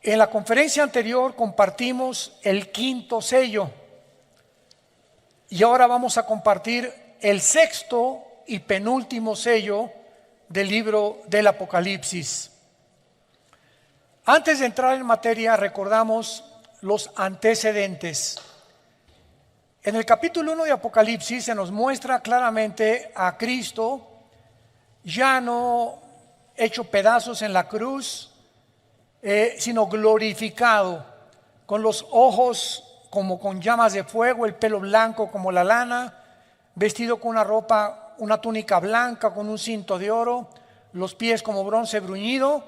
En la conferencia anterior compartimos el quinto sello y ahora vamos a compartir el sexto y penúltimo sello del libro del Apocalipsis. Antes de entrar en materia, recordamos los antecedentes. En el capítulo 1 de Apocalipsis se nos muestra claramente a Cristo ya no hecho pedazos en la cruz, sino glorificado, con los ojos como con llamas de fuego, el pelo blanco como la lana, vestido con una ropa, una túnica blanca con un cinto de oro, los pies como bronce bruñido,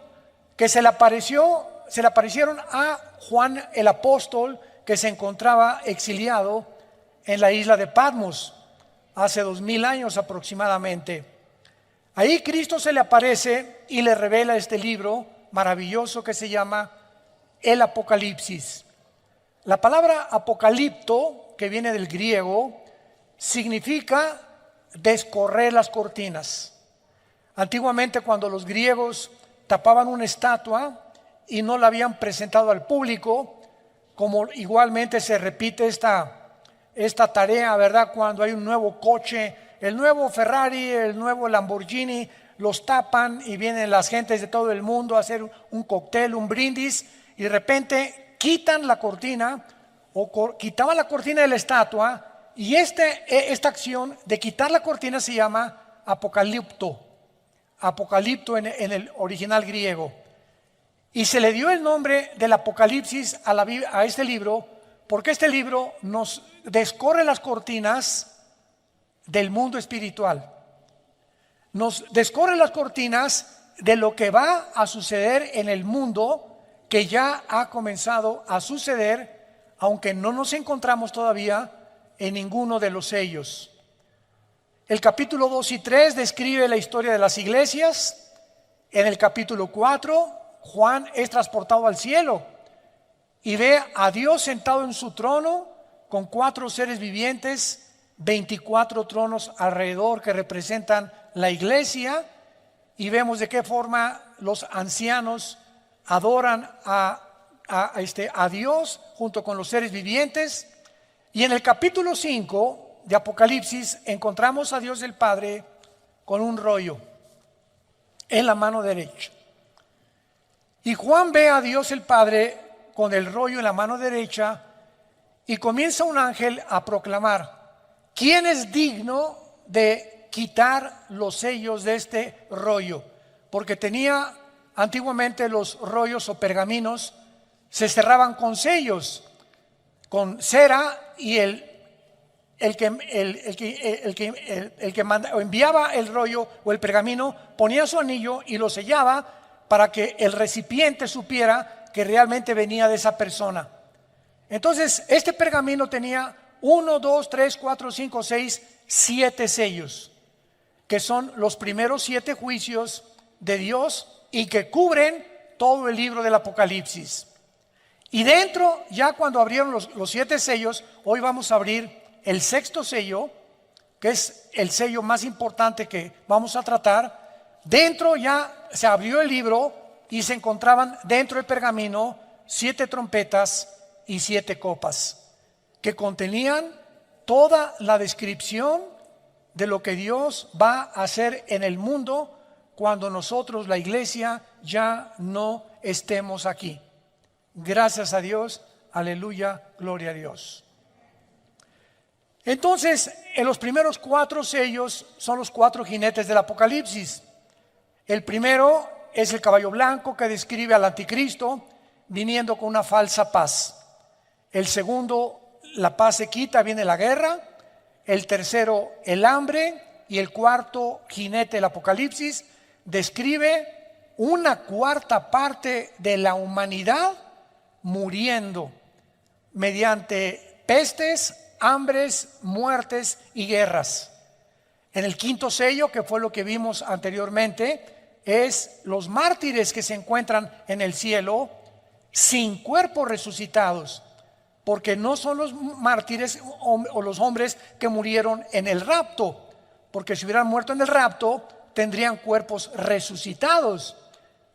que se le aparecieron a Juan el apóstol, que se encontraba exiliado en la isla de Patmos hace 2000 años aproximadamente. Ahí Cristo se le aparece y le revela este libro maravilloso que se llama el Apocalipsis. La palabra apocalipto, que viene del griego, significa descorrer las cortinas. Antiguamente, cuando los griegos tapaban una estatua y no la habían presentado al público, como igualmente se repite esta tarea, ¿verdad? Cuando hay un nuevo coche, el nuevo Ferrari, el nuevo Lamborghini, los tapan y vienen las gentes de todo el mundo a hacer un cóctel, un brindis, y de repente quitan la cortina o quitaban la cortina de la estatua, y esta acción de quitar la cortina se llama apocalipto en el original griego. Y se le dio el nombre del Apocalipsis a este libro porque este libro nos descorre las cortinas del mundo espiritual. Nos descorre las cortinas de lo que va a suceder en el mundo, que ya ha comenzado a suceder, aunque no nos encontramos todavía en ninguno de los sellos. El capítulo 2 y 3 describe la historia de las iglesias. En el capítulo 4, Juan es transportado al cielo y ve a Dios sentado en su trono con 4 seres vivientes, 24 tronos alrededor que representan la iglesia, y vemos de qué forma los ancianos adoran a Dios junto con los seres vivientes. Y en el capítulo 5 de Apocalipsis encontramos a Dios el Padre con un rollo en la mano derecha. Y Juan ve a Dios el Padre con el rollo en la mano derecha y comienza un ángel a proclamar: ¿quién es digno de quitar los sellos de este rollo? Porque tenía antiguamente los rollos o pergaminos, se cerraban con sellos, con cera, y el que enviaba el rollo o el pergamino ponía su anillo y lo sellaba para que el recipiente supiera que realmente venía de esa persona. Entonces este pergamino tenía 1, 2, 3, 4, 5, 6, 7 sellos, que son los primeros 7 juicios de Dios y que cubren todo el libro del Apocalipsis. Y dentro, ya cuando abrieron los 7 sellos, hoy vamos a abrir el sexto sello, que es el sello más importante que vamos a tratar. Dentro ya se abrió el libro y se encontraban dentro del pergamino 7 trompetas y 7 copas, que contenían toda la descripción de lo que Dios va a hacer en el mundo cuando nosotros, la iglesia, ya no estemos aquí. Gracias a Dios, aleluya, gloria a Dios. Entonces, en los primeros 4 sellos son los 4 jinetes del Apocalipsis. El primero es el caballo blanco, que describe al anticristo viniendo con una falsa paz. El segundo, la paz se quita, viene la guerra. El tercero, el hambre. Y el cuarto jinete del Apocalipsis describe una cuarta parte de la humanidad muriendo mediante pestes, hambres, muertes y guerras. En el quinto sello, que fue lo que vimos anteriormente, es los mártires que se encuentran en el cielo sin cuerpos resucitados, porque no son los mártires o los hombres que murieron en el rapto, porque si hubieran muerto en el rapto tendrían cuerpos resucitados.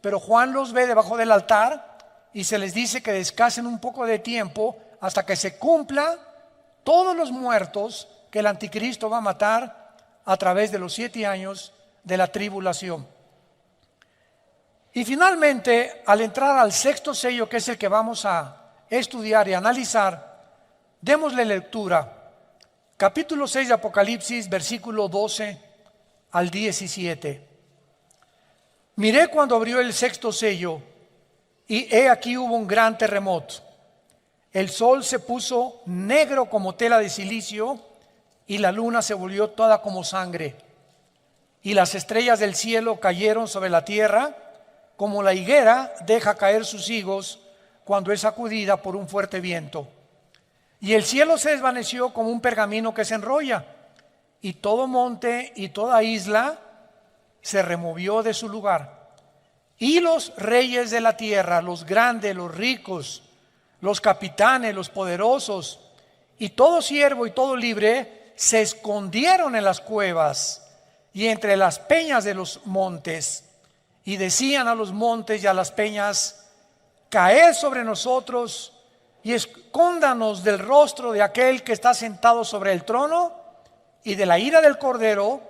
Pero Juan los ve debajo del altar y se les dice que descansen un poco de tiempo hasta que se cumpla todos los muertos que el anticristo va a matar a través de los 7 años de la tribulación. Y finalmente, al entrar al 6º sello, que es el que vamos a estudiar y analizar, démosle lectura. Capítulo 6 de Apocalipsis, versículo 12 al 17. Miré cuando abrió el 6º sello, y he aquí hubo un gran terremoto. El sol se puso negro como tela de silicio, y la luna se volvió toda como sangre. Y las estrellas del cielo cayeron sobre la tierra, como la higuera deja caer sus higos cuando es sacudida por un fuerte viento. Y el cielo se desvaneció como un pergamino que se enrolla, y todo monte y toda isla se removió de su lugar. Y los reyes de la tierra, los grandes, los ricos, los capitanes, los poderosos, y todo siervo y todo libre, se escondieron en las cuevas y entre las peñas de los montes, y decían a los montes y a las peñas: caed sobre nosotros y escóndanos del rostro de aquel que está sentado sobre el trono y de la ira del Cordero,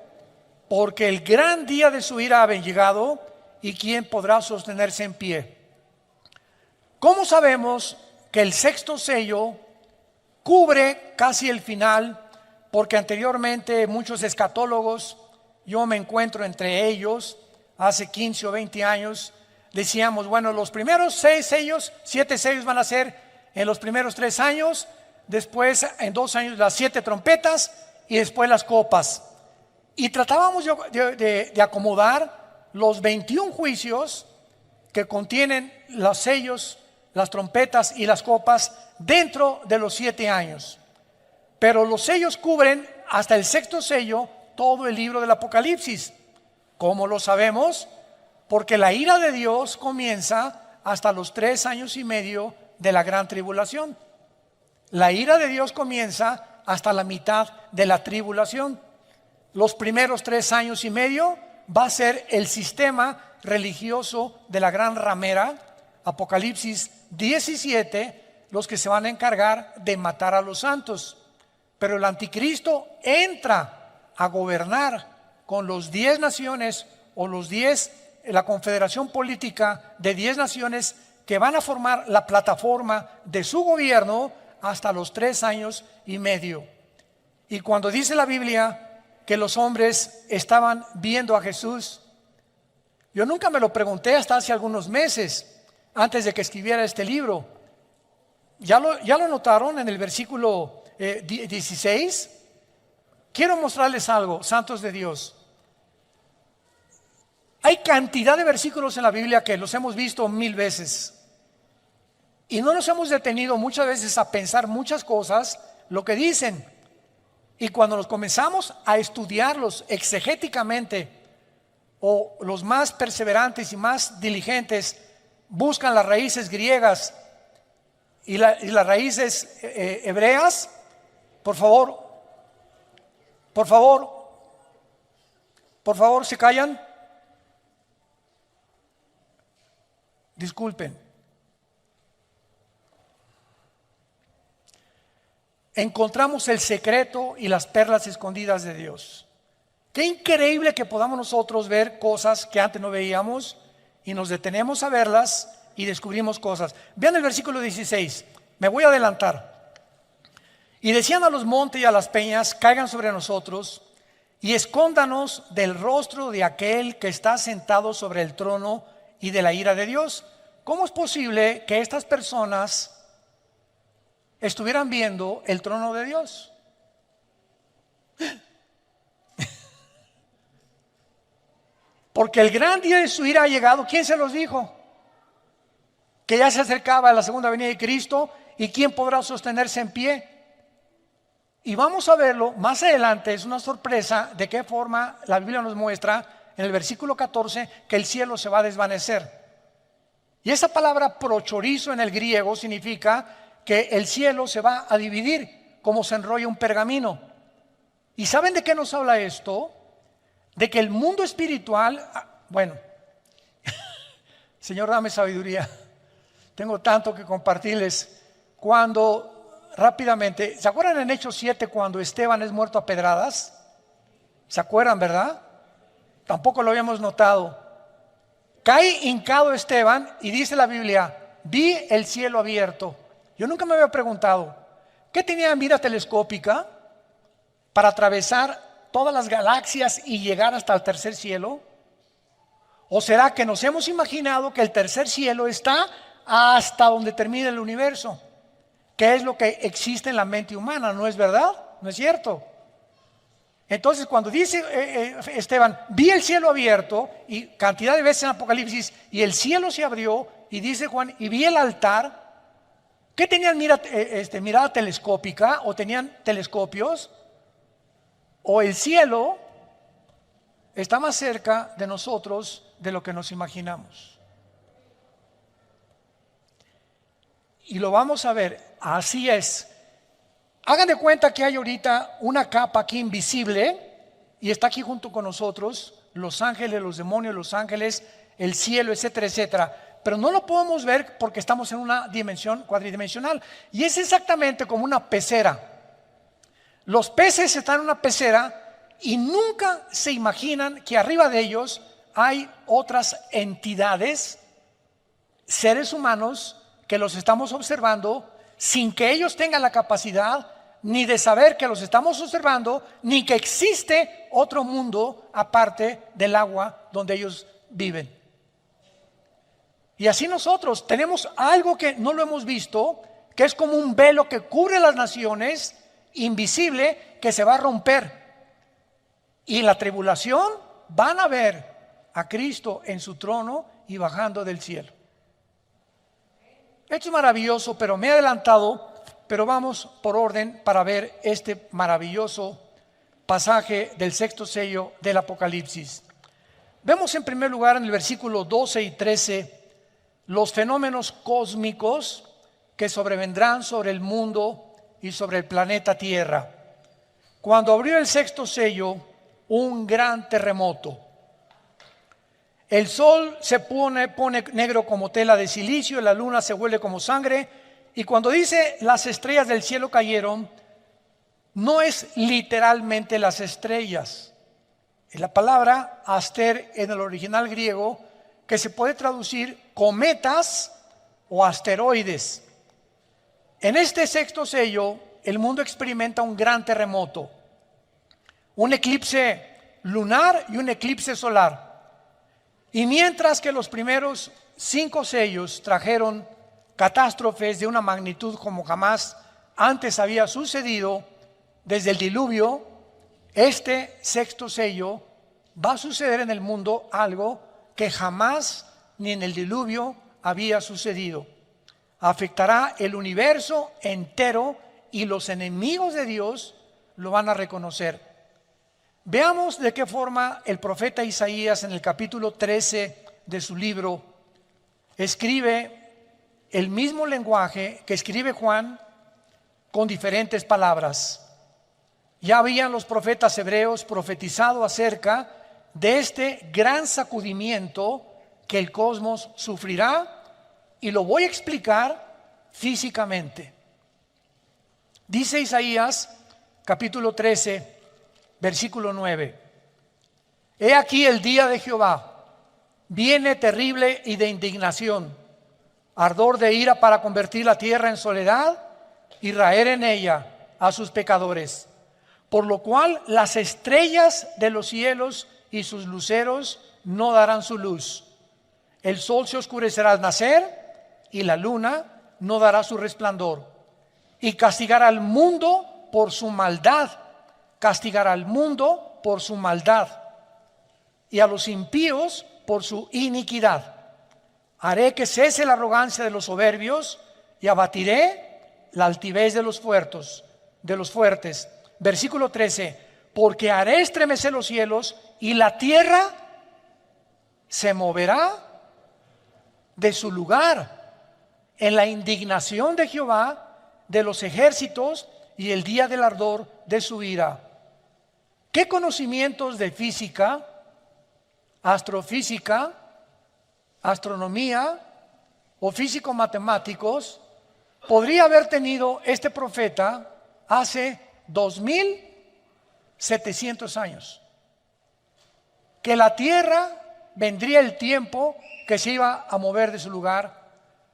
porque el gran día de su ira ha llegado, y quién podrá sostenerse en pie. ¿Cómo sabemos que el 6º sello cubre casi el final? Porque anteriormente muchos escatólogos, yo me encuentro entre ellos, hace 15 o 20 años, decíamos, bueno, los primeros 6 sellos, 7 sellos van a ser en los primeros 3 años, después en 2 años las 7 trompetas y después las copas. Y tratábamos de acomodar los 21 juicios que contienen los sellos, las trompetas y las copas dentro de los 7 años. Pero los sellos cubren hasta el 6º sello todo el libro del Apocalipsis. ¿Cómo lo sabemos? Porque la ira de Dios comienza hasta los 3 años y medio de la gran tribulación. La ira de Dios comienza hasta la mitad de la tribulación. Los primeros 3 años y medio va a ser el sistema religioso de la gran ramera, Apocalipsis 17, los que se van a encargar de matar a los santos. Pero el anticristo entra a gobernar con los 10 naciones o la confederación política de 10 naciones que van a formar la plataforma de su gobierno hasta los 3 años y medio. Y cuando dice la Biblia que los hombres estaban viendo a Jesús, yo nunca me lo pregunté hasta hace algunos meses, antes de que escribiera este libro. ¿Ya lo notaron en el versículo 16? Quiero mostrarles algo, santos de Dios. Hay cantidad de versículos en la Biblia que los hemos visto 1000 veces y no nos hemos detenido muchas veces a pensar muchas cosas, lo que dicen. Y cuando nos comenzamos a estudiarlos exegéticamente, o los más perseverantes y más diligentes buscan las raíces griegas y las raíces hebreas, por favor, ¿se callan? Disculpen. Encontramos el secreto y las perlas escondidas de Dios. Qué increíble que podamos nosotros ver cosas que antes no veíamos y nos detenemos a verlas y descubrimos cosas. Vean el versículo 16, me voy a adelantar. Y decían a los montes y a las peñas: caigan sobre nosotros y escóndanos del rostro de aquel que está sentado sobre el trono y de la ira de Dios. ¿Cómo es posible que estas personas estuvieran viendo el trono de Dios? Porque el gran día de su ira ha llegado. ¿Quién se los dijo? Que ya se acercaba la segunda venida de Cristo, y quién podrá sostenerse en pie. Y vamos a verlo más adelante. Es una sorpresa de qué forma la Biblia nos muestra en el versículo 14 que el cielo se va a desvanecer. Y esa palabra prochorizo en el griego significa que el cielo se va a dividir como se enrolla un pergamino. ¿Y saben de qué nos habla esto? De que el mundo espiritual, bueno, Señor, dame sabiduría. Tengo tanto que compartirles. Cuando, rápidamente, ¿se acuerdan en Hechos 7 cuando Esteban es muerto a pedradas? ¿Se acuerdan, verdad? Tampoco lo habíamos notado. Cae hincado Esteban y dice la Biblia, vi el cielo abierto. Yo nunca me había preguntado, ¿qué tenía mira telescópica para atravesar todas las galaxias y llegar hasta el tercer cielo? ¿O será que nos hemos imaginado que el tercer cielo está hasta donde termina el universo? ¿Qué es lo que existe en la mente humana? ¿No es verdad? ¿No es cierto? Entonces cuando dice Esteban, vi el cielo abierto, y cantidad de veces en Apocalipsis, y el cielo se abrió, y dice Juan, y vi el altar. ¿Qué tenían mirada telescópica? ¿O tenían telescopios? ¿O el cielo está más cerca de nosotros de lo que nos imaginamos? Y lo vamos a ver, así es. Hagan de cuenta que hay ahorita una capa aquí invisible y está aquí junto con nosotros, los ángeles, los demonios, los ángeles, el cielo, etcétera, etcétera. Pero no lo podemos ver porque estamos en una dimensión cuadridimensional. Y es exactamente como una pecera. Los peces están en una pecera y nunca se imaginan que arriba de ellos hay otras entidades, seres humanos, que los estamos observando sin que ellos tengan la capacidad ni de saber que los estamos observando, ni que existe otro mundo aparte del agua donde ellos viven. Y así nosotros tenemos algo que no lo hemos visto, que es como un velo que cubre las naciones, invisible, que se va a romper. Y en la tribulación van a ver a Cristo en su trono y bajando del cielo. Esto es maravilloso, pero me he adelantado, pero vamos por orden para ver este maravilloso pasaje del sexto sello del Apocalipsis. Vemos en primer lugar en el versículo 12 y 13 los fenómenos cósmicos que sobrevendrán sobre el mundo y sobre el planeta Tierra. Cuando abrió el sexto sello, un gran terremoto. El sol se pone negro como tela de silicio, la luna se vuelve como sangre, y cuando dice las estrellas del cielo cayeron, no es literalmente las estrellas. Es la palabra aster en el original griego, que se puede traducir cometas o asteroides. En este sexto sello, el mundo experimenta un gran terremoto, un eclipse lunar y un eclipse solar. Y mientras que los primeros 5 sellos trajeron catástrofes de una magnitud como jamás antes había sucedido desde el diluvio, este sexto sello va a suceder en el mundo algo que jamás ni en el diluvio había sucedido. Afectará el universo entero y los enemigos de Dios lo van a reconocer. Veamos de qué forma el profeta Isaías en el capítulo 13 de su libro escribe el mismo lenguaje que escribe Juan con diferentes palabras. Ya habían los profetas hebreos profetizado acerca de este gran sacudimiento que el cosmos sufrirá, y lo voy a explicar físicamente. Dice Isaías capítulo 13 versículo 9: He aquí el día de Jehová, viene terrible y de indignación, ardor de ira para convertir la tierra en soledad y raer en ella a sus pecadores. Por lo cual las estrellas de los cielos y sus luceros no darán su luz. El sol se oscurecerá al nacer y la luna no dará su resplandor. Y castigará al mundo por su maldad. Castigará al mundo por su maldad y a los impíos por su iniquidad. Haré que cese la arrogancia de los soberbios y abatiré la altivez de los fuertes. Versículo 13: Porque haré estremecer los cielos y la tierra se moverá de su lugar en la indignación de Jehová de los ejércitos y el día del ardor de su ira. ¿Qué conocimientos de física, astrofísica, astronomía o físicos matemáticos podría haber tenido este profeta hace 2700 años? Que la tierra vendría el tiempo que se iba a mover de su lugar,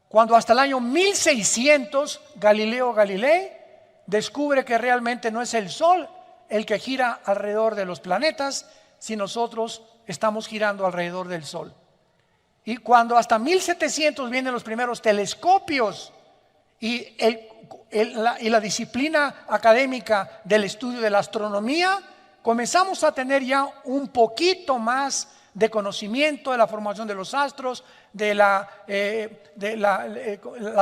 cuando hasta el año 1600 Galileo Galilei descubre que realmente no es el Sol el que gira alrededor de los planetas, si nosotros estamos girando alrededor del Sol. Y cuando hasta 1700 vienen los primeros telescopios y la disciplina académica del estudio de la astronomía, comenzamos a tener ya un poquito más de conocimiento de la formación de los astros, de la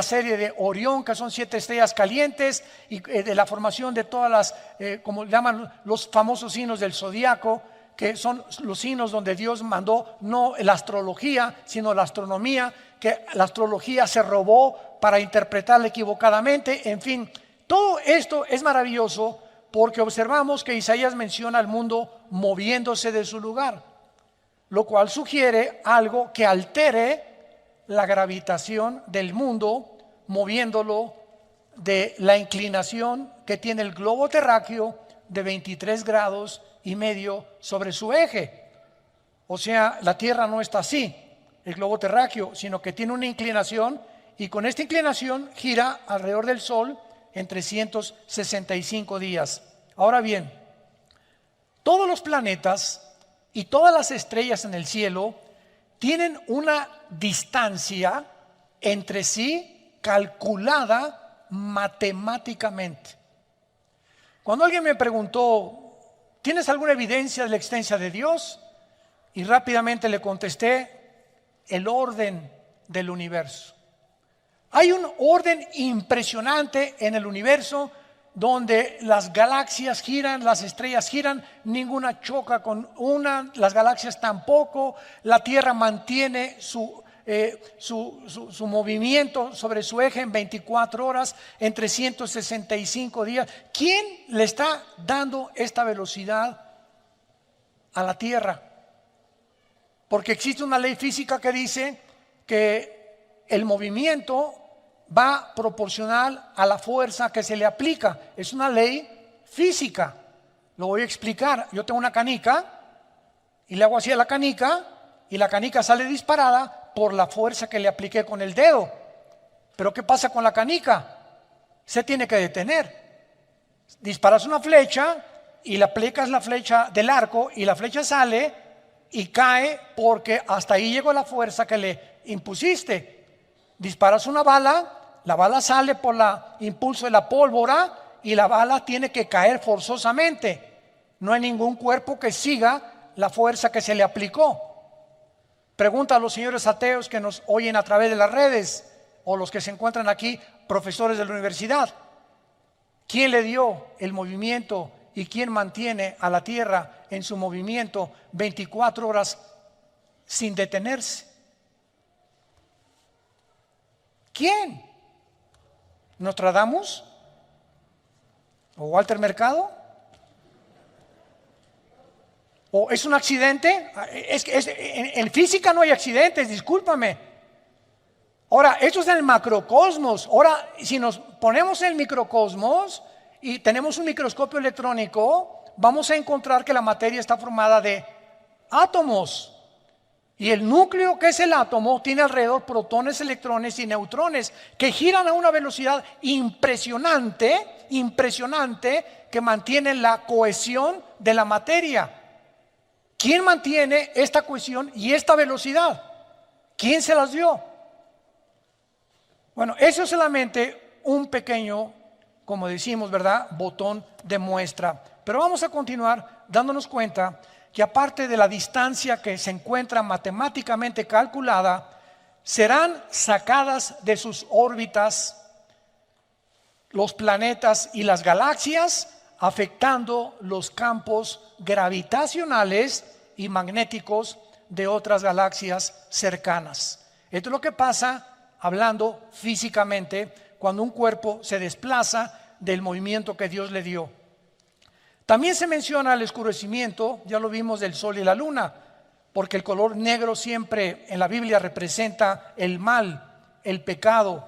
serie de Orión, que son 7 estrellas calientes, y de la formación de todas las, como llaman los famosos signos del zodiaco, que son los signos donde Dios mandó no la astrología, sino la astronomía, que la astrología se robó para interpretarla equivocadamente. En fin, todo esto es maravilloso porque observamos que Isaías menciona al mundo moviéndose de su lugar, lo cual sugiere algo que altere la gravitación del mundo, moviéndolo de la inclinación que tiene el globo terráqueo de 23 grados y medio sobre su eje. O sea, la Tierra no está así, el globo terráqueo, sino que tiene una inclinación, y con esta inclinación gira alrededor del Sol en 365 días. Ahora bien, todos los planetas y todas las estrellas en el cielo tienen una distancia entre sí calculada matemáticamente. Cuando alguien me preguntó, ¿tienes alguna evidencia de la existencia de Dios? Y rápidamente le contesté, el orden del universo. Hay un orden impresionante en el universo donde las galaxias giran, las estrellas giran, ninguna choca con una, las galaxias tampoco, la Tierra mantiene su movimiento sobre su eje en 24 horas, en 365 días. ¿Quién le está dando esta velocidad a la Tierra? Porque existe una ley física que dice que el movimiento va proporcional a la fuerza que se le aplica. Es una ley física. Lo voy a explicar. Yo tengo una canica y le hago así a la canica y la canica sale disparada por la fuerza que le apliqué con el dedo. Pero ¿qué pasa con la canica? Se tiene que detener. Disparas una flecha y le aplicas la flecha del arco y la flecha sale y cae porque hasta ahí llegó la fuerza que le impusiste. Disparas una bala, la bala sale por el impulso de la pólvora y la bala tiene que caer forzosamente. No hay ningún cuerpo que siga la fuerza que se le aplicó. Pregunta a los señores ateos que nos oyen a través de las redes o los que se encuentran aquí, profesores de la universidad. ¿Quién le dio el movimiento y quién mantiene a la Tierra en su movimiento 24 horas sin detenerse? ¿Quién? ¿Nostradamus? ¿O Walter Mercado? ¿O es un accidente? En física no hay accidentes, discúlpame. Ahora, esto es en el macrocosmos. Ahora, si nos ponemos en el microcosmos y tenemos un microscopio electrónico, vamos a encontrar que la materia está formada de átomos. Y el núcleo, que es el átomo, tiene alrededor protones, electrones y neutrones que giran a una velocidad impresionante, que mantienen la cohesión de la materia. ¿Quién mantiene esta cohesión y esta velocidad? ¿Quién se las dio? Bueno, eso es solamente un pequeño, como decimos, ¿verdad?, botón de muestra. Pero vamos a continuar dándonos cuenta que aparte de la distancia que se encuentra matemáticamente calculada, serán sacadas de sus órbitas los planetas y las galaxias, afectando los campos gravitacionales y magnéticos de otras galaxias cercanas. Esto es lo que pasa, hablando físicamente, cuando un cuerpo se desplaza del movimiento que Dios le dio. También se menciona el oscurecimiento, ya lo vimos, del sol y la luna, porque el color negro siempre en la Biblia representa el mal, el pecado,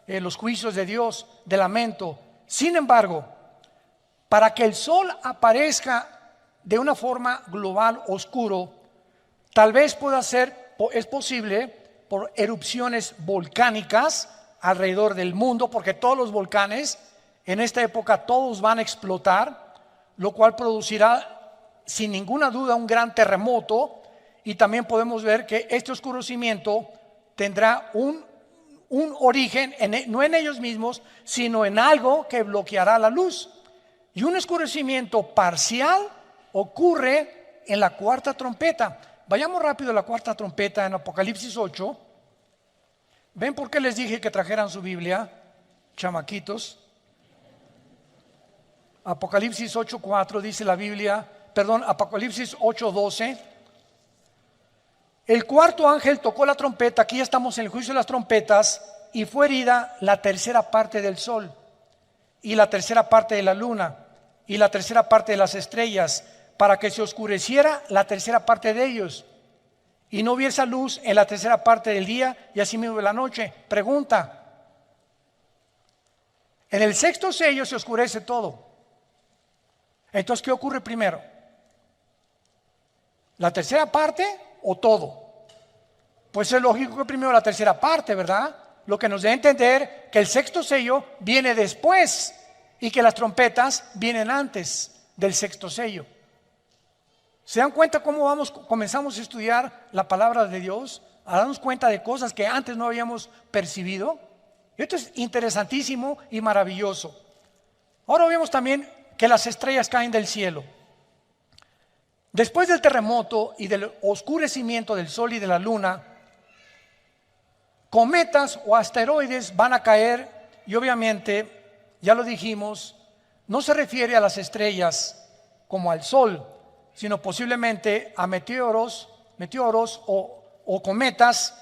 los juicios de Dios, de lamento. Sin embargo, para que el sol aparezca de una forma global oscuro, tal vez pueda ser, es posible por erupciones volcánicas alrededor del mundo, porque todos los volcanes en esta época todos van a explotar, lo cual producirá sin ninguna duda un gran terremoto. Y también podemos ver que este oscurecimiento tendrá un origen no en ellos mismos, sino en algo que bloqueará la luz. Y un oscurecimiento parcial ocurre en la cuarta trompeta. Vayamos rápido a la cuarta trompeta en Apocalipsis 8. ¿Ven por qué les dije que trajeran su Biblia, chamaquitos? Apocalipsis 8:4 dice la Biblia, Apocalipsis 8:12. El cuarto ángel tocó la trompeta, aquí estamos en el juicio de las trompetas, y fue herida la tercera parte del sol, y la tercera parte de la luna, y la tercera parte de las estrellas, para que se oscureciera la tercera parte de ellos, y no hubiese luz en la tercera parte del día, y así mismo de la noche. Pregunta: en el sexto sello se oscurece todo. Entonces, ¿qué ocurre primero? ¿La tercera parte o todo? Pues es lógico que primero la tercera parte, ¿verdad? Lo que nos debe entender que el sexto sello viene después y que las trompetas vienen antes del sexto sello. ¿Se dan cuenta cómo comenzamos a estudiar la palabra de Dios? A darnos cuenta de cosas que antes no habíamos percibido. Esto es interesantísimo y maravilloso. Ahora vemos también que las estrellas caen del cielo. Después del terremoto y del oscurecimiento del sol y de la luna, cometas o asteroides van a caer, y obviamente, ya lo dijimos, no se refiere a las estrellas como al sol, sino posiblemente a meteoros o cometas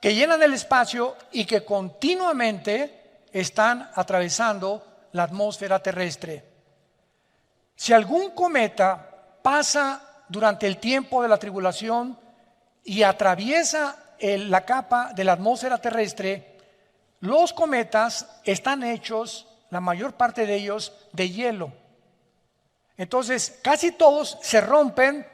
que llenan el espacio y que continuamente están atravesando la atmósfera terrestre. Si algún cometa pasa durante el tiempo de la tribulación y atraviesa la capa de la atmósfera terrestre, los cometas están hechos, la mayor parte de ellos, de hielo. Entonces, casi todos se rompen,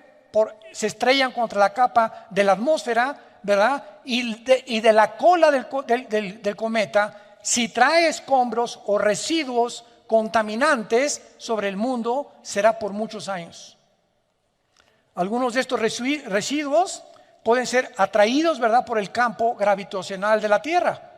se estrellan contra la capa de la atmósfera, ¿verdad? Y de la cola del cometa, si trae escombros o residuos contaminantes sobre el mundo, será por muchos años. Algunos de estos residuos pueden ser atraídos, ¿verdad?, por el campo gravitacional de la Tierra.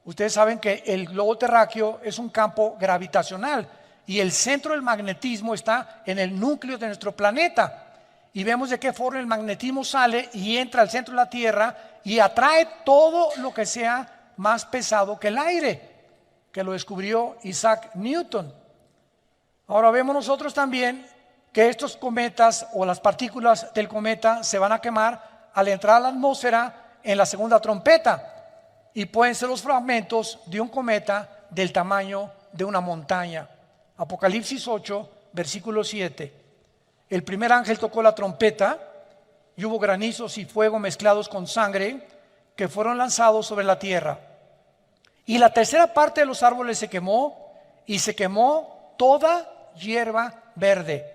Ustedes saben que el globo terráqueo es un campo gravitacional y el centro del magnetismo está en el núcleo de nuestro planeta. Y vemos de qué forma el magnetismo sale y entra al centro de la Tierra y atrae todo lo que sea más pesado que el aire, que lo descubrió Isaac Newton. Ahora vemos nosotros también que estos cometas o las partículas del cometa se van a quemar al entrar a la atmósfera en la segunda trompeta, y pueden ser los fragmentos de un cometa del tamaño de una montaña. Apocalipsis 8, versículo 7. El primer ángel tocó la trompeta y hubo granizos y fuego mezclados con sangre que fueron lanzados sobre la tierra. Y la tercera parte de los árboles se quemó, y se quemó toda hierba verde.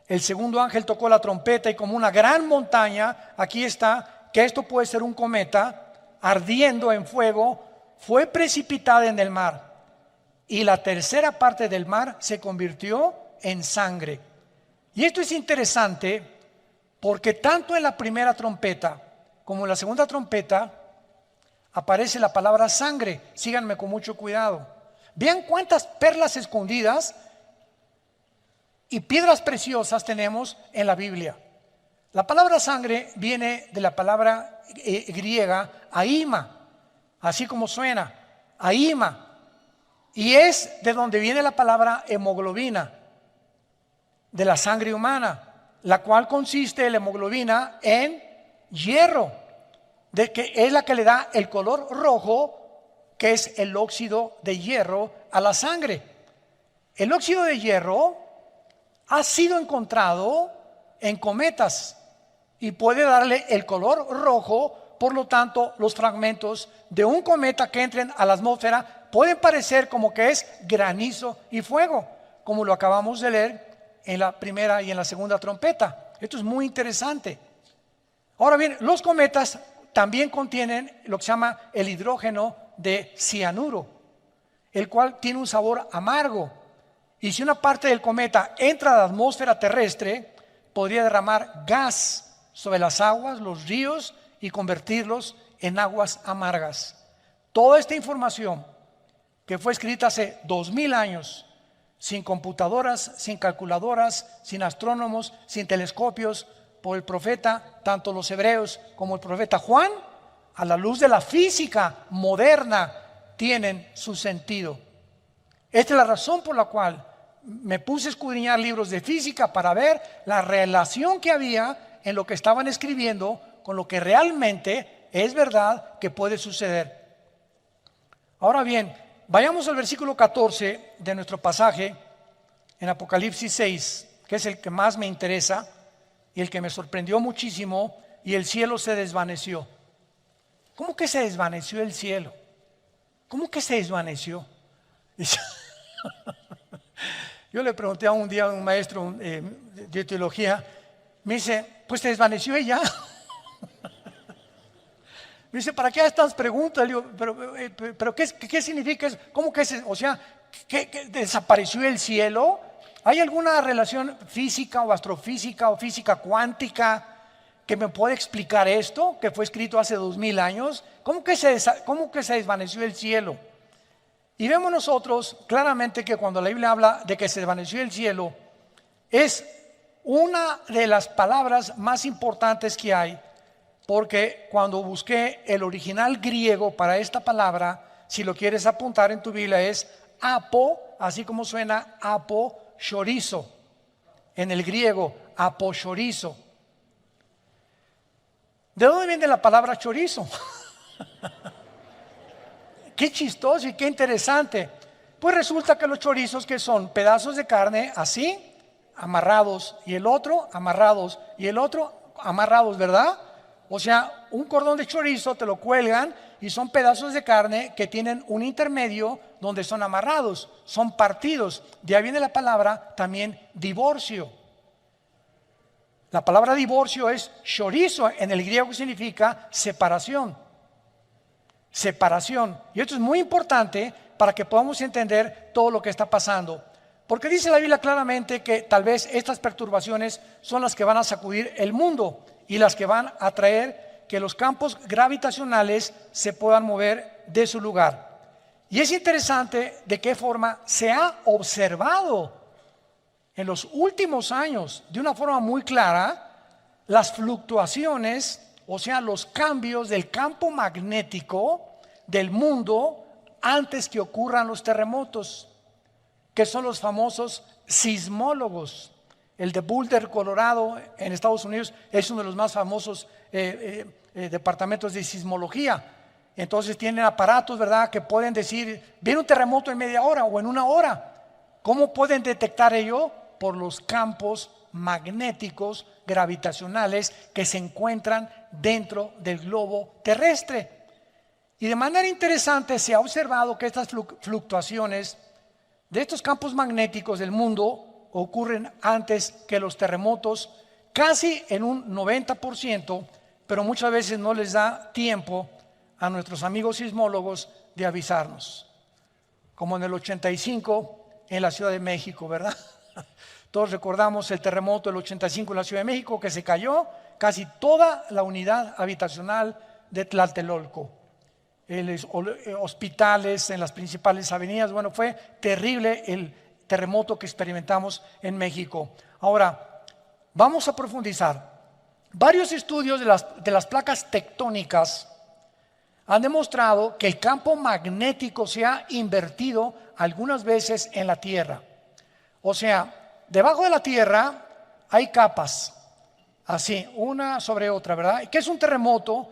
El segundo ángel tocó la trompeta y como una gran montaña, aquí está, que esto puede ser un cometa, ardiendo en fuego, fue precipitada en el mar. Y la tercera parte del mar se convirtió en sangre. Y esto es interesante porque tanto en la primera trompeta como en la segunda trompeta aparece la palabra sangre. Síganme con mucho cuidado. Vean cuántas perlas escondidas y piedras preciosas tenemos en la Biblia. La palabra sangre viene de la palabra griega aima, así como suena, aima, y es de donde viene la palabra hemoglobina, de la sangre humana, la cual consiste la hemoglobina en hierro, de que es la que le da el color rojo, que es el óxido de hierro a la sangre. El óxido de hierro ha sido encontrado en cometas y puede darle el color rojo Por lo tanto, los fragmentos de un cometa que entren a la atmósfera pueden parecer como que es granizo y fuego, como lo acabamos de leer en la primera y en la segunda trompeta. Esto es muy interesante. Ahora bien, los cometas también contienen lo que se llama el hidrógeno de cianuro, el cual tiene un sabor amargo. Y si una parte del cometa entra a la atmósfera terrestre, podría derramar gas sobre las aguas, los ríos, y convertirlos en aguas amargas. Toda esta información que fue escrita hace 2000 años, sin computadoras, sin calculadoras, sin astrónomos, sin telescopios, por el profeta, tanto los hebreos como el profeta Juan, a la luz de la física moderna, tienen su sentido. Esta es la razón por la cual me puse a escudriñar libros de física para ver la relación que había en lo que estaban escribiendo con lo que realmente es verdad que puede suceder. Ahora bien, vayamos al versículo 14 de nuestro pasaje en Apocalipsis 6, que es el que más me interesa y el que me sorprendió muchísimo. Y el cielo se desvaneció. ¿Cómo que se desvaneció el cielo? ¿Cómo que se desvaneció? Yo le pregunté un día a un maestro de teología, me dice, pues se desvaneció ella. Me dice, ¿para qué estas preguntas? Le digo, pero ¿qué significa eso? ¿Cómo que ¿que desapareció el cielo? ¿Hay alguna relación física o astrofísica o física cuántica que me puede explicar esto, que fue escrito hace 2000 años? ¿Cómo que se desvaneció el cielo? Y vemos nosotros claramente que cuando la Biblia habla de que se desvaneció el cielo, es una de las palabras más importantes que hay, porque cuando busqué el original griego para esta palabra, si lo quieres apuntar en tu Biblia, es apo, así como suena aposhorizo, en el griego, aposhorizo. ¿De dónde viene la palabra chorizo? Qué chistoso y qué interesante. Pues resulta que los chorizos, que son pedazos de carne así, amarrados, y el otro amarrados, y el otro amarrados, ¿verdad? O sea, un cordón de chorizo te lo cuelgan y son pedazos de carne que tienen un intermedio donde son amarrados, son partidos. De ahí viene la palabra también divorcio. La palabra divorcio es chorizo, en el griego, que significa separación. Separación. Y esto es muy importante para que podamos entender todo lo que está pasando. Porque dice la Biblia claramente que tal vez estas perturbaciones son las que van a sacudir el mundo y las que van a traer que los campos gravitacionales se puedan mover de su lugar. Y es interesante de qué forma se ha observado en los últimos años, de una forma muy clara, las fluctuaciones, o sea, los cambios del campo magnético del mundo antes que ocurran los terremotos, que son los famosos sismólogos. El de Boulder, Colorado, en Estados Unidos, es uno de los más famosos departamentos de sismología. Entonces tienen aparatos, ¿verdad?, que pueden decir, viene un terremoto en media hora o en una hora. ¿Cómo pueden detectar ello? Por los campos magnéticos gravitacionales que se encuentran dentro del globo terrestre. Y de manera interesante se ha observado que estas fluctuaciones de estos campos magnéticos del mundo ocurren antes que los terremotos, casi en un 90%, pero muchas veces no les da tiempo a nuestros amigos sismólogos de avisarnos. Como en el 85 en la Ciudad de México, ¿verdad? Todos recordamos el terremoto del 85 en la Ciudad de México, que se cayó casi toda la unidad habitacional de Tlatelolco. Hospitales en las principales avenidas. Bueno, fue terrible el terremoto que experimentamos en México. Ahora, vamos a profundizar. Varios estudios de las placas tectónicas han demostrado que el campo magnético se ha invertido algunas veces en la Tierra. O sea, debajo de la Tierra hay capas, así, una sobre otra, ¿verdad? ¿Qué es un terremoto?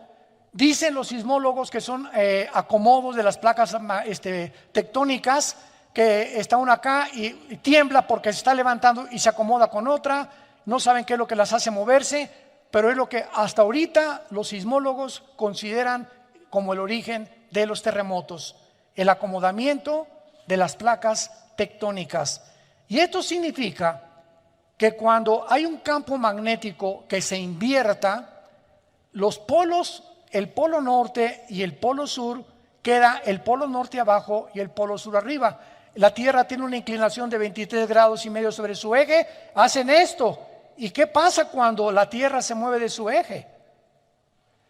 Dicen los sismólogos que son acomodos de las placas tectónicas, que está una acá y tiembla porque se está levantando y se acomoda con otra. No saben qué es lo que las hace moverse. pero es lo que hasta ahorita los sismólogos consideran como el origen de los terremotos, el acomodamiento de las placas tectónicas. Y esto significa que cuando hay un campo magnético que se invierta, los polos, el polo norte y el polo sur, queda el polo norte abajo y el polo sur arriba. La Tierra tiene una inclinación de 23 grados y medio sobre su eje, hacen esto. ¿Y qué pasa cuando la Tierra se mueve de su eje?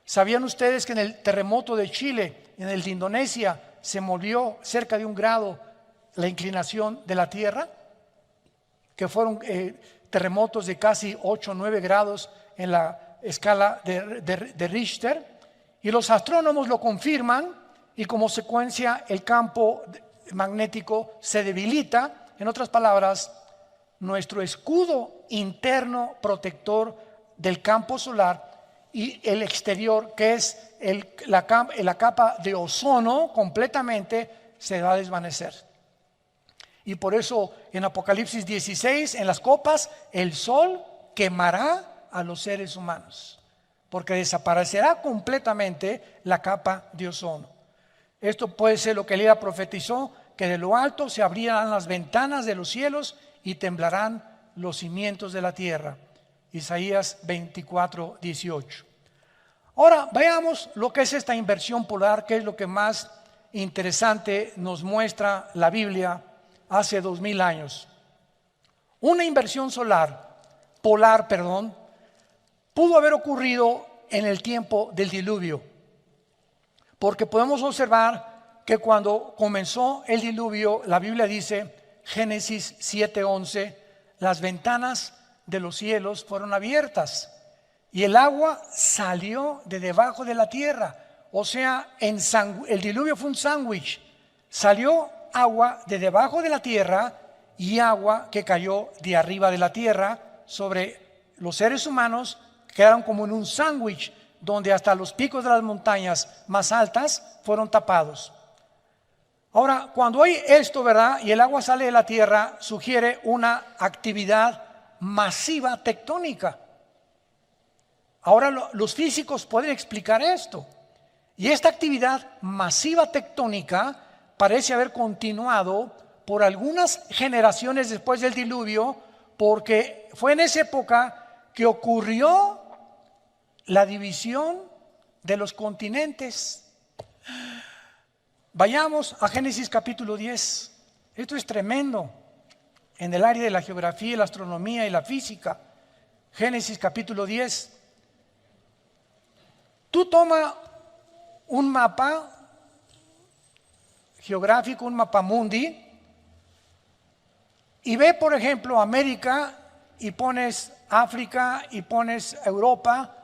¿Sabían ustedes que en el terremoto de Chile, en el de Indonesia, se movió cerca de 1 grado la inclinación de la Tierra? Que fueron terremotos de casi 8 o 9 grados en la escala de Richter. Y los astrónomos lo confirman y como consecuencia el campo magnético se debilita. En otras palabras, nuestro escudo interno protector del campo solar y el exterior, que es la capa de ozono, completamente se va a desvanecer. Y por eso en Apocalipsis 16, en las copas, el sol quemará a los seres humanos, porque desaparecerá completamente la capa de ozono. Esto puede ser lo que Elías profetizó, que de lo alto se abrirán las ventanas de los cielos y temblarán los cimientos de la tierra. Isaías 24, 18. Ahora veamos lo que es esta inversión polar, que es lo que más interesante nos muestra la Biblia hace 2000 años. Una inversión polar, pudo haber ocurrido en el tiempo del diluvio, porque podemos observar que cuando comenzó el diluvio, la Biblia dice, Génesis 7:11, las ventanas de los cielos fueron abiertas y el agua salió de debajo de la tierra. O sea, el diluvio fue un sándwich. Salió agua de debajo de la tierra y agua que cayó de arriba de la tierra sobre los seres humanos. Quedaron como en un sándwich donde hasta los picos de las montañas más altas fueron tapados. Ahora, cuando hay esto, ¿verdad? Y el agua sale de la tierra, sugiere una actividad masiva tectónica. Ahora los físicos pueden explicar esto. Y esta actividad masiva tectónica parece haber continuado por algunas generaciones después del diluvio, porque fue en esa época que ocurrió la división de los continentes. Vayamos a Génesis capítulo 10. Esto es tremendo en el área de la geografía, la astronomía y la física. Génesis capítulo 10. Tú toma un mapa geográfico, un mapa mundi, y ve, por ejemplo, América, y pones África, y pones Europa,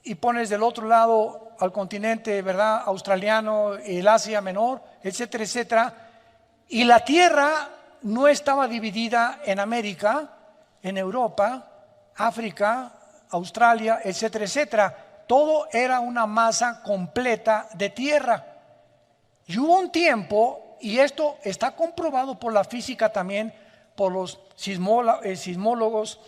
y pones del otro lado al continente, ¿verdad?, australiano, el Asia Menor, etcétera, etcétera. Y la Tierra no estaba dividida en América, en Europa, África, Australia, etcétera, etcétera. Todo era una masa completa de tierra. Y hubo un tiempo, y esto está comprobado por la física también, por los sismólogos,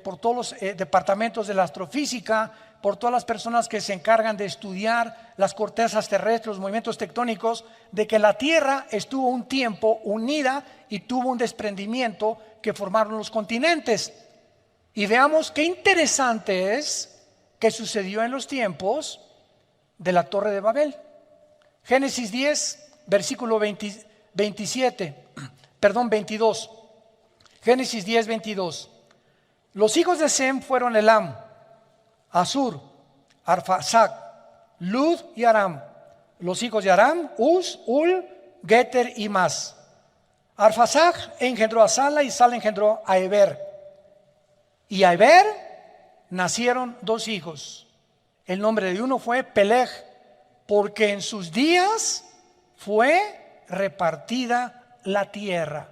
por todos los departamentos de la astrofísica, por todas las personas que se encargan de estudiar las cortezas terrestres, los movimientos tectónicos, de que la Tierra estuvo un tiempo unida y tuvo un desprendimiento que formaron los continentes. Y veamos qué interesante es que sucedió en los tiempos de la Torre de Babel. Génesis 10, versículo 22. Génesis 10, 22. Los hijos de Sem fueron Elam, Asur, Arfaxad, Lud y Aram. Los hijos de Aram, Uz, Ul, Geter y Mas. Arfaxad engendró a Sala y Sala engendró a Eber. Y a Eber nacieron 2 hijos. El nombre de uno fue Peleg, porque en sus días fue repartida la tierra.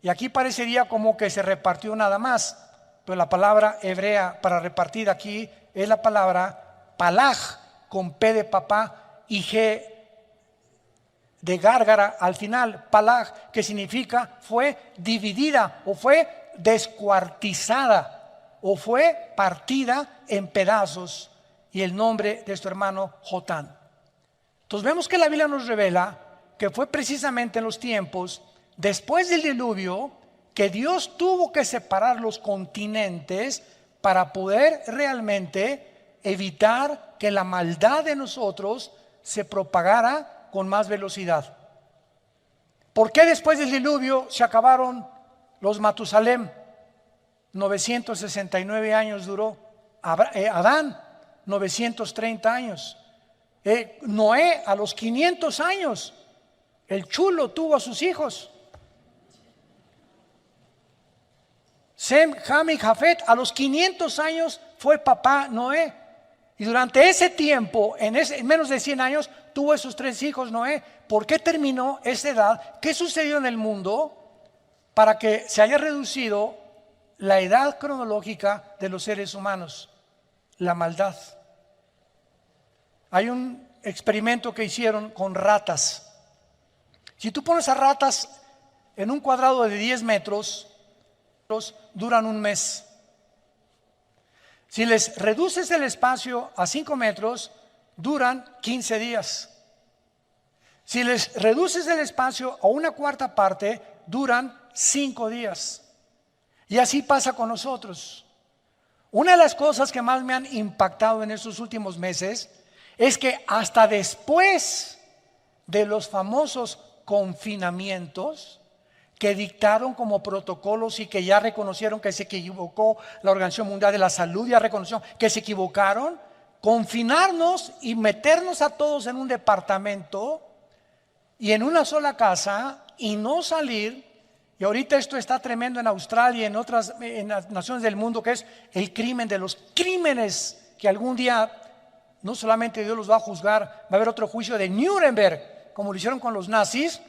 Y aquí parecería como que se repartió nada más, pero la palabra hebrea para repartir aquí es la palabra palag, con P de papá y G de gárgara al final. Palag, que significa fue dividida o fue descuartizada. o fue partida en pedazos, y el nombre de su hermano Jotán. Entonces vemos que la Biblia nos revela que fue precisamente en los tiempos después del diluvio que Dios tuvo que separar los continentes para poder realmente evitar que la maldad de nosotros se propagara con más velocidad. ¿Por qué después del diluvio se acabaron los Matusalem? 969 años duró. Adán, 930 años. Noé, a los 500 años. El chulo tuvo a sus hijos. Sem, Ham y Jafet, a los 500 años fue papá Noé. Y durante ese tiempo, en menos de 100 años, tuvo esos 3 hijos Noé. ¿Por qué terminó esa edad? ¿Qué sucedió en el mundo para que se haya reducido la edad cronológica de los seres humanos? La maldad. Hay un experimento que hicieron con ratas. Si tú pones a ratas en un cuadrado de 10 metros, duran un mes. Si les reduces el espacio a 5 metros, duran 15 días. Si les reduces el espacio a una cuarta parte, duran 5 días. Y así pasa con nosotros. Una de las cosas que más me han impactado en estos últimos meses es que hasta después de los famosos confinamientos que dictaron como protocolos y que ya reconocieron que se equivocó, la Organización Mundial de la Salud ya reconoció que se equivocaron, confinarnos y meternos a todos en un departamento y en una sola casa y no salir. Y ahorita esto está tremendo en Australia y en las naciones del mundo, que es el crimen de los crímenes, que algún día no solamente Dios los va a juzgar, va a haber otro juicio de Nuremberg, como lo hicieron con los nazis.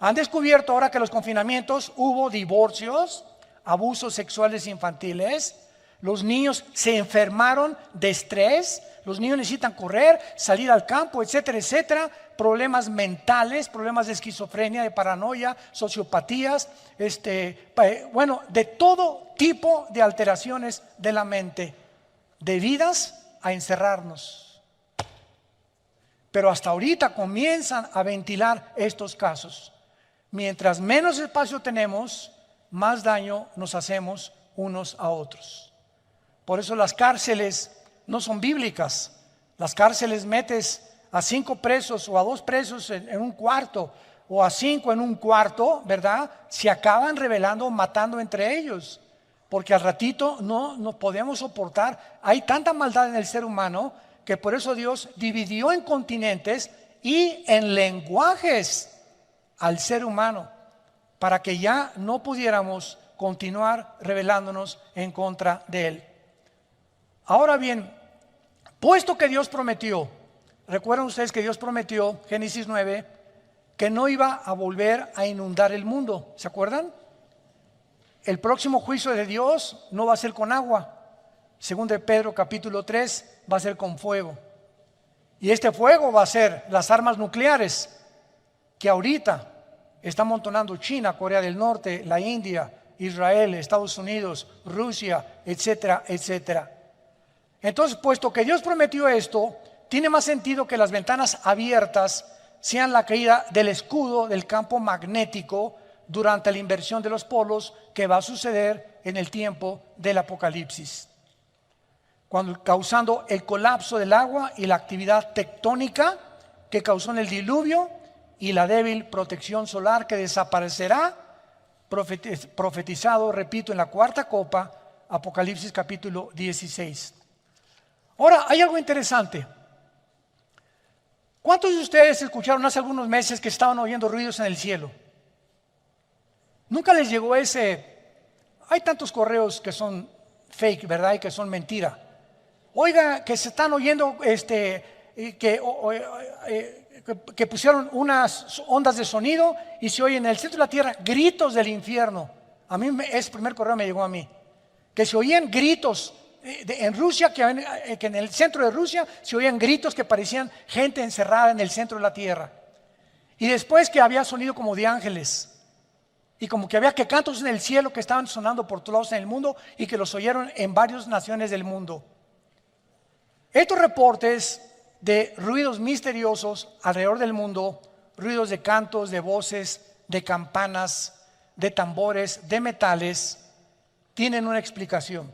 Han descubierto ahora que en los confinamientos hubo divorcios, abusos sexuales infantiles, los niños se enfermaron de estrés, los niños necesitan correr, salir al campo, etcétera, etcétera, problemas mentales, problemas de esquizofrenia, de paranoia, sociopatías, de todo tipo de alteraciones de la mente, debidas a encerrarnos. Pero hasta ahorita comienzan a ventilar estos casos. Mientras menos espacio tenemos, más daño nos hacemos unos a otros. Por eso las cárceles no son bíblicas. Las cárceles metes a 5 presos o a 2 presos en un cuarto, o a 5 en un cuarto, ¿verdad? Se acaban rebelando, matando entre ellos, porque al ratito no podemos soportar. Hay tanta maldad en el ser humano que por eso Dios dividió en continentes y en lenguajes al ser humano, para que ya no pudiéramos continuar rebelándonos en contra de Él. Ahora bien, puesto que Dios prometió, recuerdan ustedes que Dios prometió, Génesis 9, que no iba a volver a inundar el mundo, ¿se acuerdan? El próximo juicio de Dios no va a ser con agua, según de Pedro capítulo 3, va a ser con fuego. Y este fuego va a ser las armas nucleares que ahorita está amontonando China, Corea del Norte, la India, Israel, Estados Unidos, Rusia, etcétera, etcétera. Entonces, puesto que Dios prometió esto, tiene más sentido que las ventanas abiertas sean la caída del escudo del campo magnético durante la inversión de los polos que va a suceder en el tiempo del Apocalipsis, causando el colapso del agua y la actividad tectónica que causó en el diluvio y la débil protección solar que desaparecerá, profetizado, repito, en la 4ª copa, Apocalipsis capítulo 16. Ahora, hay algo interesante. ¿Cuántos de ustedes escucharon hace algunos meses que estaban oyendo ruidos en el cielo? ¿Nunca les llegó ese? Hay tantos correos que son fake, ¿verdad? Y que son mentira. Oiga, que se están oyendo, que pusieron unas ondas de sonido y se oye en el centro de la tierra gritos del infierno. A mí ese primer correo me llegó a mí, que se oían gritos en Rusia, que en el centro de Rusia se oían gritos que parecían gente encerrada en el centro de la tierra. Y después que había sonido como de ángeles. y como que había que cantos en el cielo que estaban sonando por todos lados en el mundo y que los oyeron en varias naciones del mundo. Estos reportes de ruidos misteriosos alrededor del mundo, ruidos de cantos, de voces, de campanas, de tambores, de metales, tienen una explicación.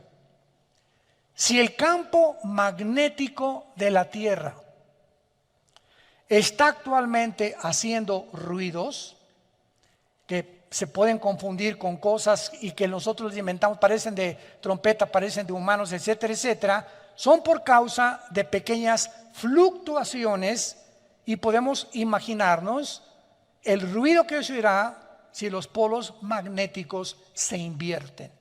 Si el campo magnético de la Tierra está actualmente haciendo ruidos que se pueden confundir con cosas y que nosotros inventamos, parecen de trompeta, parecen de humanos, etcétera, etcétera, son por causa de pequeñas fluctuaciones y podemos imaginarnos el ruido que se oirá si los polos magnéticos se invierten.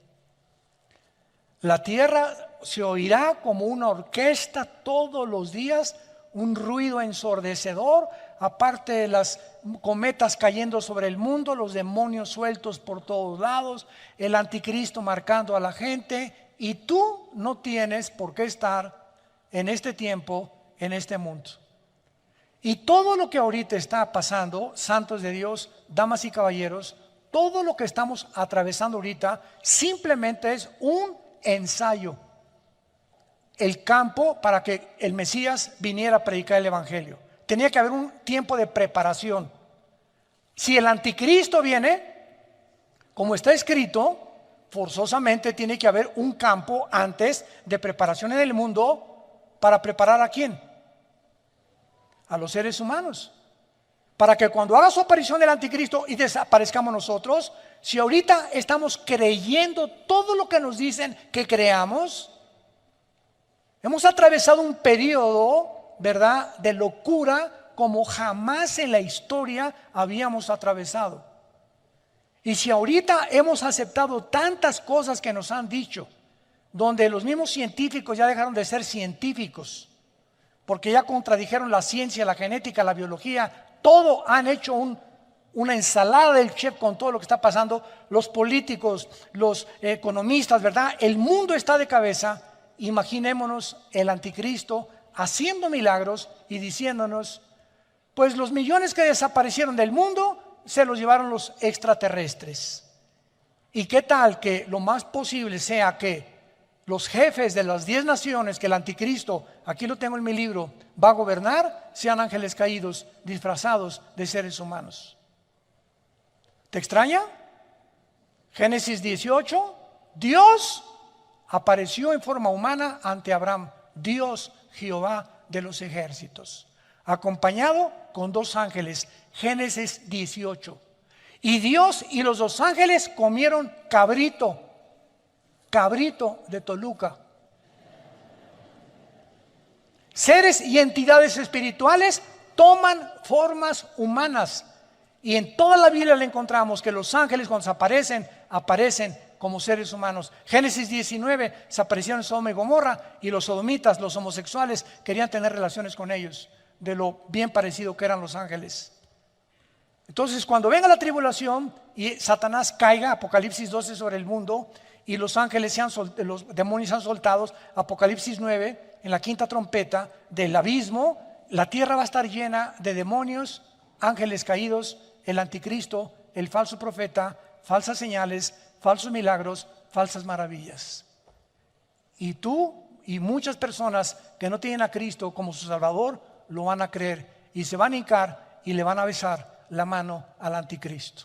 La Tierra se oirá como una orquesta todos los días, un ruido ensordecedor, aparte de las cometas cayendo sobre el mundo, los demonios sueltos por todos lados, el anticristo marcando a la gente, y tú no tienes por qué estar en este tiempo, en este mundo. Y todo lo que ahorita está pasando, santos de Dios, damas y caballeros, todo lo que estamos atravesando ahorita simplemente es un ensayo, el campo para que el Mesías viniera a predicar el Evangelio. Tenía que haber un tiempo de preparación. Si el anticristo viene, como está escrito, forzosamente tiene que haber un campo antes de preparación en el mundo. ¿Para preparar a quién? A los seres humanos, para que cuando haga su aparición el anticristo y desaparezcamos nosotros, si ahorita estamos creyendo todo lo que nos dicen que creamos, hemos atravesado un periodo, ¿verdad?, de locura como jamás en la historia habíamos atravesado. Y si ahorita hemos aceptado tantas cosas que nos han dicho, donde los mismos científicos ya dejaron de ser científicos, porque ya contradijeron la ciencia, la genética, la biología, todo han hecho una ensalada del chef con todo lo que está pasando, los políticos, los economistas, ¿verdad? El mundo está de cabeza. Imaginémonos el anticristo haciendo milagros y diciéndonos, pues los millones que desaparecieron del mundo se los llevaron los extraterrestres. ¿Y qué tal que lo más posible sea que los jefes de las 10 naciones que el anticristo, aquí lo tengo en mi libro, va a gobernar, sean ángeles caídos disfrazados de seres humanos? ¿Te extraña? Génesis 18, Dios apareció en forma humana ante Abraham, Dios Jehová de los ejércitos, acompañado con 2 ángeles. Génesis 18. Y Dios y los 2 ángeles comieron cabrito de Toluca. Seres y entidades espirituales toman formas humanas. Y en toda la Biblia le encontramos que los ángeles cuando se aparecen como seres humanos. Génesis 19, se aparecieron Sodoma y Gomorra, y los sodomitas, los homosexuales, querían tener relaciones con ellos, de lo bien parecido que eran los ángeles. Entonces, cuando venga la tribulación y Satanás caiga, Apocalipsis 12, sobre el mundo, y los ángeles los demonios sean soltados, Apocalipsis 9, en la 5ª trompeta del abismo, la tierra va a estar llena de demonios, ángeles caídos, el anticristo, el falso profeta, falsas señales, falsos milagros, falsas maravillas. Y tú y muchas personas que no tienen a Cristo como su Salvador lo van a creer y se van a hincar y le van a besar la mano al anticristo.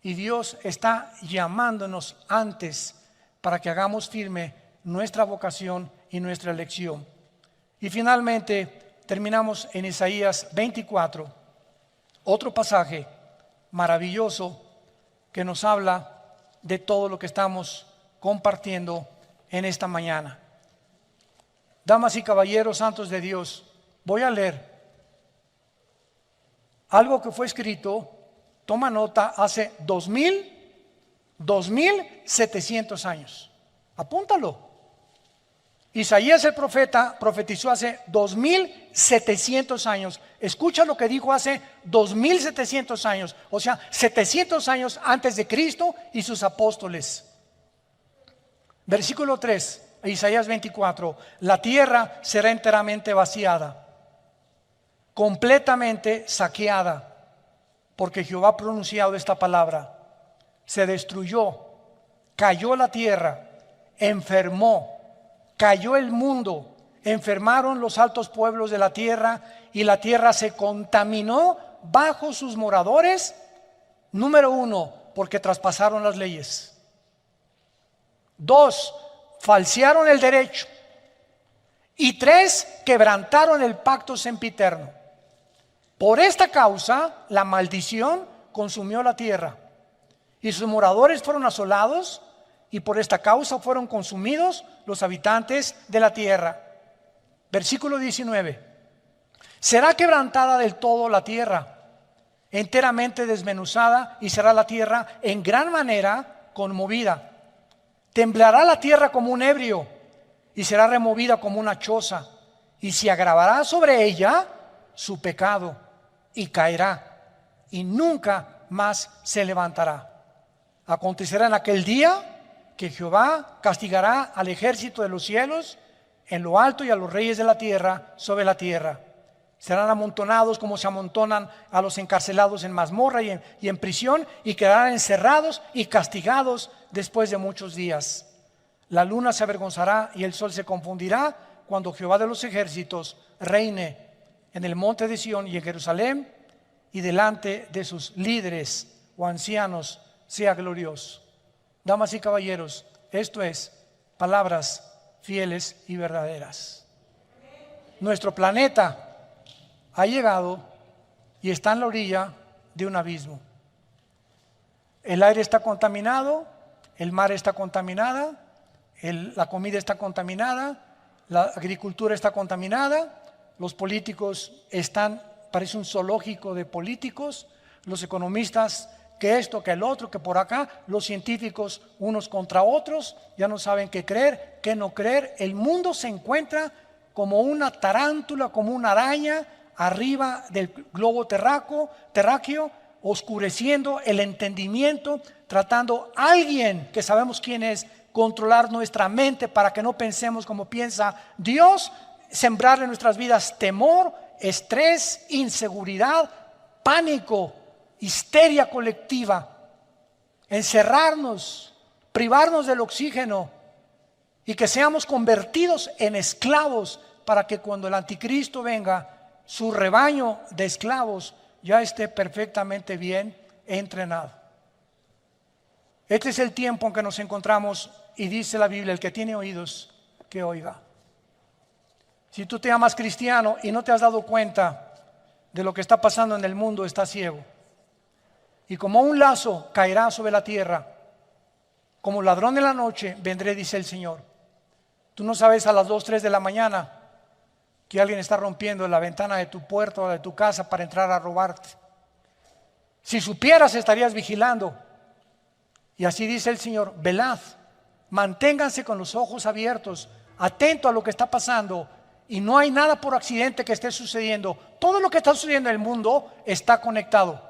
Y Dios está llamándonos antes para que hagamos firme nuestra vocación y nuestra elección. Y finalmente terminamos en Isaías 24, otro pasaje maravilloso que nos habla de todo lo que estamos compartiendo en esta mañana. Damas y caballeros santos de Dios, voy a leer algo que fue escrito, toma nota, hace 2700 años. Apúntalo. Isaías el profeta profetizó hace 2700 años. Escucha lo que dijo hace 2700 años, o sea, 700 años antes de Cristo y sus apóstoles. Versículo 3, Isaías 24: la tierra será enteramente vaciada, completamente saqueada, porque Jehová ha pronunciado esta palabra. se destruyó, cayó la tierra, enfermó, cayó el mundo, enfermaron los altos pueblos de la tierra y la tierra se contaminó bajo sus moradores. Número 1, porque traspasaron las leyes. 2, falsearon el derecho. Y 3, quebrantaron el pacto sempiterno. Por esta causa, la maldición consumió la tierra y sus moradores fueron asolados, y por esta causa fueron consumidos los habitantes de la tierra. Versículo 19. Será quebrantada del todo la tierra, enteramente desmenuzada, y será la tierra en gran manera conmovida. Temblará la tierra como un ebrio, y será removida como una choza, y se agravará sobre ella su pecado, y caerá, y nunca más se levantará. Acontecerá en aquel día que Jehová castigará al ejército de los cielos en lo alto y a los reyes de la tierra sobre la tierra. Serán amontonados como se amontonan a los encarcelados en mazmorra y en prisión, y quedarán encerrados y castigados después de muchos días. La luna se avergonzará y el sol se confundirá cuando Jehová de los ejércitos reine en el monte de Sión y en Jerusalén, y delante de sus líderes o ancianos sea glorioso. Damas y caballeros, esto es palabras fieles y verdaderas. Nuestro planeta ha llegado y está en la orilla de un abismo. El aire está contaminado, el mar está contaminada, la comida está contaminada, la agricultura está contaminada, los políticos están, parece un zoológico de políticos, los economistas que esto, que el otro, que por acá, los científicos unos contra otros, ya no saben qué creer, qué no creer. El mundo se encuentra como una tarántula, como una araña arriba del globo terráqueo, oscureciendo el entendimiento, tratando a alguien que sabemos quién es, controlar nuestra mente para que no pensemos como piensa Dios, sembrar en nuestras vidas temor, estrés, inseguridad, pánico, histeria colectiva, encerrarnos, privarnos del oxígeno, y que seamos convertidos en esclavos para que cuando el anticristo venga, su rebaño de esclavos ya esté perfectamente bien entrenado. Este es el tiempo en que nos encontramos, y dice la Biblia: el que tiene oídos, que oiga. Si tú te llamas cristiano y no te has dado cuenta de lo que está pasando en el mundo, estás ciego. Y como un lazo caerá sobre la tierra, como ladrón de la noche vendré, dice el Señor. Tú no sabes a las 2, 3 de la mañana que alguien está rompiendo la ventana de tu puerta o de tu casa para entrar a robarte. Si supieras, estarías vigilando. Y así dice el Señor: velad, manténganse con los ojos abiertos, atento a lo que está pasando. Y no hay nada por accidente que esté sucediendo. Todo lo que está sucediendo en el mundo está conectado.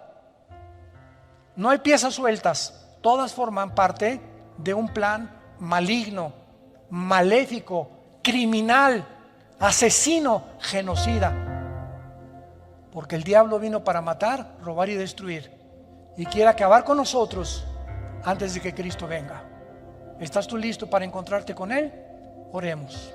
No hay piezas sueltas, todas forman parte de un plan maligno, maléfico, criminal, asesino, genocida. Porque el diablo vino para matar, robar y destruir, y quiere acabar con nosotros antes de que Cristo venga. ¿Estás tú listo para encontrarte con Él? Oremos.